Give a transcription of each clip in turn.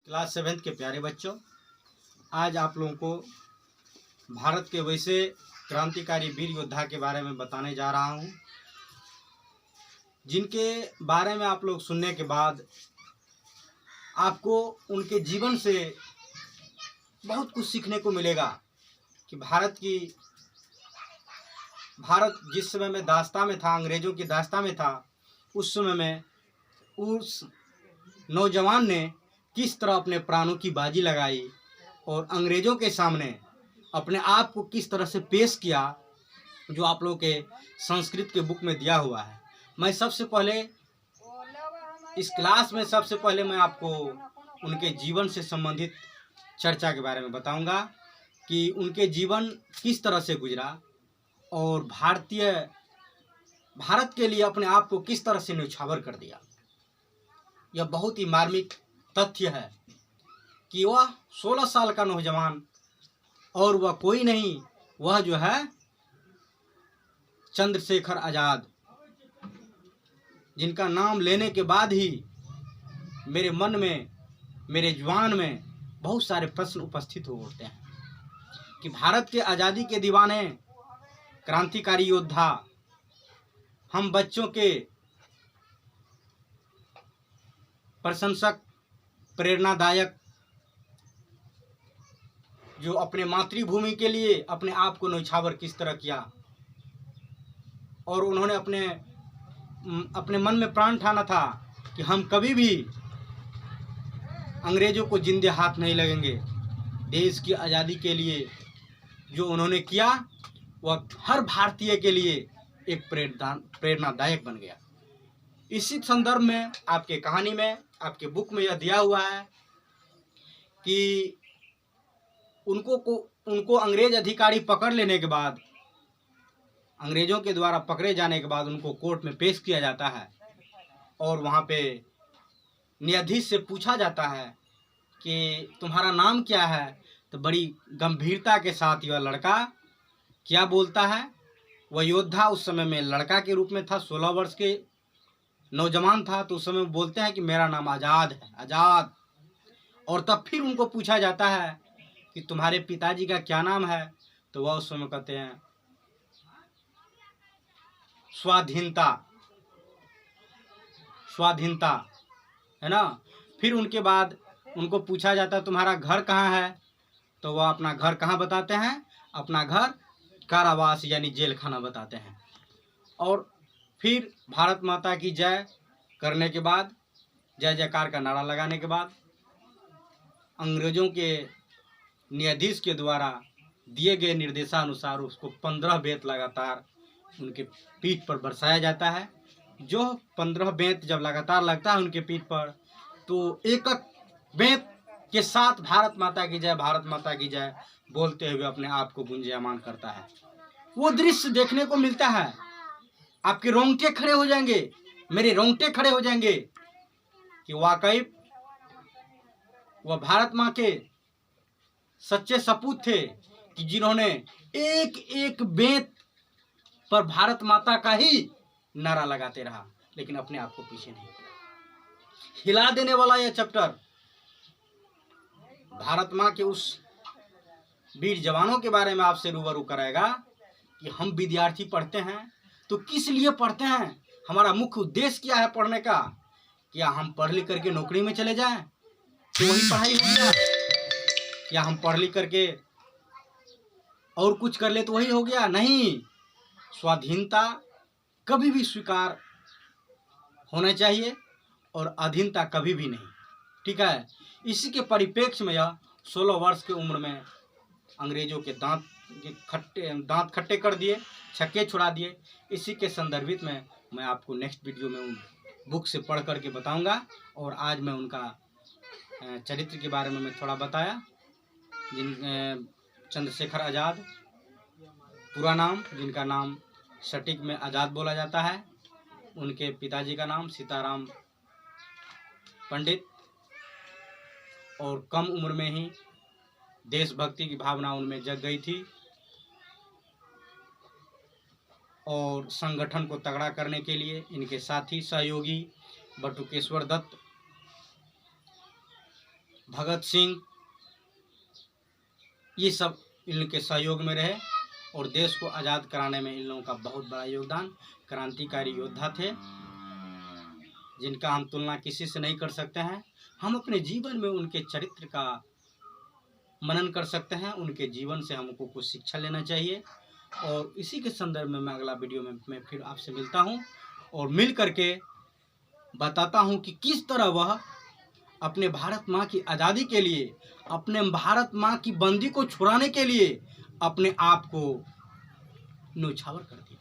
Class 7 के प्यारे बच्चों, आज आप लोगों को भारत के वैसे क्रांतिकारी वीर योद्धा के बारे में बताने जा रहा हूं, जिनके बारे में आप लोग सुनने के बाद आपको उनके जीवन से बहुत कुछ सीखने को मिलेगा कि भारत जिस समय में दास्ता में था, अंग्रेज़ों की दास्ता में था, उस समय में उस नौजवान ने किस तरह अपने प्राणों की बाजी लगाई और अंग्रेज़ों के सामने अपने आप को किस तरह से पेश किया, जो आप लोगों के संस्कृत के बुक में दिया हुआ है। मैं सबसे पहले इस क्लास में मैं आपको उनके जीवन से संबंधित चर्चा के बारे में बताऊंगा कि उनके जीवन किस तरह से गुजरा और भारत के लिए अपने आप को किस तरह से न्यौछावर कर दिया। यह बहुत ही मार्मिक तथ्य है कि वह 16 साल का नौजवान और वह कोई नहीं, वह जो है चंद्रशेखर आज़ाद, जिनका नाम लेने के बाद ही मेरे मन में, मेरे जुबान में बहुत सारे प्रश्न उपस्थित हो उठते हैं कि भारत के आज़ादी के दीवाने, क्रांतिकारी योद्धा, हम बच्चों के प्रशंसक, प्रेरणादायक, जो अपने मातृभूमि के लिए अपने आप को न्यौछावर किस तरह किया और उन्होंने अपने मन में प्राण ठाना था कि हम कभी भी अंग्रेज़ों को जिंदे हाथ नहीं लगेंगे। देश की आज़ादी के लिए जो उन्होंने किया वह हर भारतीय के लिए एक प्रेरणादायक बन गया। इसी संदर्भ में आपके कहानी में, आपके बुक में यह दिया हुआ है कि उनको अंग्रेज अधिकारी पकड़ लेने के बाद, अंग्रेज़ों के द्वारा पकड़े जाने के बाद उनको कोर्ट में पेश किया जाता है और वहाँ पे न्यायाधीश से पूछा जाता है कि तुम्हारा नाम क्या है। तो बड़ी गंभीरता के साथ यह लड़का क्या बोलता है। वह योद्धा उस समय में लड़का के रूप में था, 16 वर्ष के नौजवान था, तो उस समय बोलते हैं कि मेरा नाम आज़ाद है, आज़ाद। और तब फिर उनको पूछा जाता है कि तुम्हारे पिताजी का क्या नाम है। तो वह उस समय कहते हैं स्वाधीनता, स्वाधीनता, है ना। फिर उनके बाद उनको पूछा जाता है तुम्हारा घर कहाँ है। तो वह अपना घर कहाँ बताते हैं, अपना घर कारावास यानी जेल खाना बताते हैं। और फिर भारत माता की जय करने के बाद, जय जयकार का नारा लगाने के बाद, अंग्रेज़ों के न्यायाधीश के द्वारा दिए गए निर्देशानुसार उसको 15 बेंत लगातार उनके पीठ पर बरसाया जाता है। जो 15 बेंत जब लगातार लगता है उनके पीठ पर, तो एक एक बेंत के साथ भारत माता की जय, भारत माता की जय बोलते हुए अपने आप को गुंजायमान करता है। वो दृश्य देखने को मिलता है, आपके रोंगटे खड़े हो जाएंगे, मेरे रोंगटे खड़े हो जाएंगे कि वाकई वह भारत माँ के सच्चे सपूत थे कि जिन्होंने एक एक बेंत पर भारत माता का ही नारा लगाते रहा, लेकिन अपने आप को पीछे नहीं किया। हिला देने वाला यह चैप्टर भारत माँ के उस वीर जवानों के बारे में आपसे रूबरू कराएगा कि हम विद्यार्थी पढ़ते हैं तो किस लिए पढ़ते हैं, हमारा मुख्य उद्देश्य क्या है पढ़ने का। क्या हम पढ़ लिख करके नौकरी में चले जाएं तो वही पढ़ाई हो गया, या हम पढ़ लिख करके और कुछ कर ले तो वही हो गया। नहीं, स्वाधीनता कभी भी स्वीकार होना चाहिए और अधीनता कभी भी नहीं, ठीक है। इसी के परिप्रेक्ष्य में यह 16 वर्ष की उम्र में अंग्रेज़ों के दांत खट्टे कर दिए, छक्के छुड़ा दिए। इसी के संदर्भित में मैं आपको नेक्स्ट वीडियो में उन बुक से पढ़ करके बताऊंगा। और आज मैं उनका चरित्र के बारे में मैं थोड़ा बताया। चंद्रशेखर आज़ाद पूरा नाम, जिनका नाम सटीक में आज़ाद बोला जाता है। उनके पिताजी का नाम सीताराम पंडित, और कम उम्र में ही देशभक्ति की भावना उनमें जग गई थी और संगठन को तगड़ा करने के लिए इनके साथी सहयोगी बटुकेश्वर दत्त भगत सिंह, ये सब इनके सहयोग में रहे और देश को आज़ाद कराने में इन लोगों का बहुत बड़ा योगदान। क्रांतिकारी योद्धा थे जिनका हम तुलना किसी से नहीं कर सकते हैं। हम अपने जीवन में उनके चरित्र का मनन कर सकते हैं, उनके जीवन से हमको कुछ शिक्षा लेना चाहिए। और इसी के संदर्भ में मैं अगला वीडियो में मैं फिर आपसे मिलता हूं और मिल करके बताता हूं कि किस तरह वह अपने भारत माँ की आज़ादी के लिए, अपने भारत माँ की बंदी को छुड़ाने के लिए अपने आप को न्यौछावर कर दिया।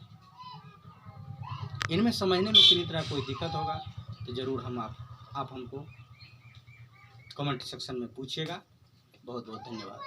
इनमें समझने में किसी तरह कोई दिक्कत होगा तो ज़रूर आप हमको कमेंट सेक्शन में पूछिएगा। बहुत बहुत धन्यवाद।